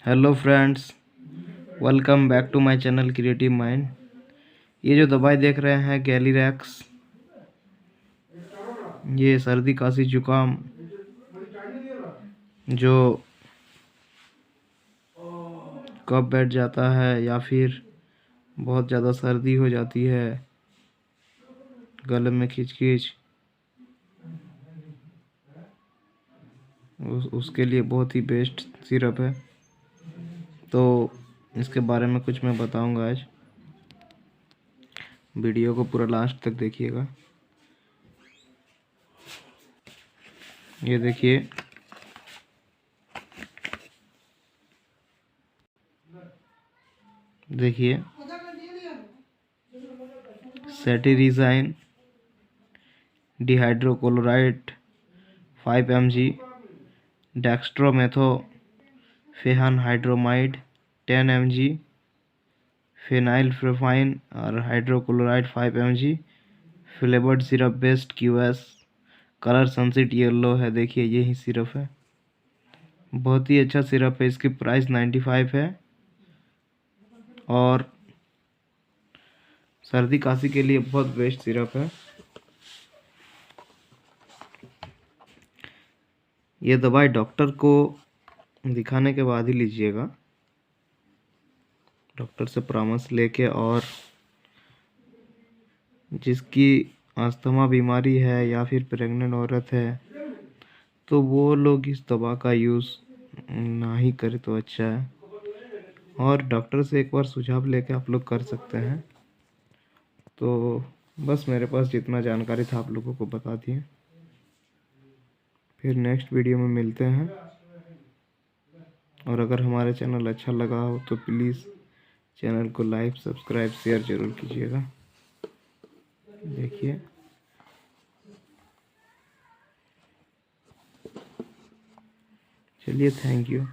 Hello friends, welcome back to my channel creative mind. ये जो दवाई देख रहे हैं गैलीरैक्स, ये सर्दी खांसी जुकाम जो कफ बैठ जाता है या फिर बहुत ज़्यादा सर्दी हो जाती है, गले में खिंच उसके लिए बहुत ही बेस्ट सिरप है। तो इसके बारे में कुछ मैं बताऊंगा आज। वीडियो को पूरा लास्ट तक देखिएगा। ये देखिए, सेटिरिजाइन डिहाइड्रोक्लोराइड 5 mg, डेक्स्ट्रोमेथोफेहानहाइड्रोमाइड 10 mg, फेनाइलफ्रोफाइन और hydrochloride 5 mg, flavoured syrup based QS, colour sunset yellow है। देखिए यही सिरप है, बहुत ही अच्छा सिरप है। इसकी प्राइस 95 है और सर्दी खांसी के लिए बहुत बेस्ट सिरप है। ये दवाई डॉक्टर को दिखाने के बाद ही लीजिएगा, डॉक्टर से परामर्श लेके। और जिसकी अस्थमा बीमारी है या फिर प्रेग्नेंट औरत है तो वो लोग इस दवा का यूज़ ना ही करे तो अच्छा है। और डॉक्टर से एक बार सुझाव लेके आप लोग कर सकते हैं। तो बस मेरे पास जितना जानकारी था आप लोगों को बता दिए। फिर नेक्स्ट वीडियो में मिलते हैं। और अगर हमारे चैनल अच्छा लगा हो तो प्लीज़ चैनल को लाइक, सब्सक्राइब, शेयर ज़रूर कीजिएगा। देखिए, चलिए, थैंक यू।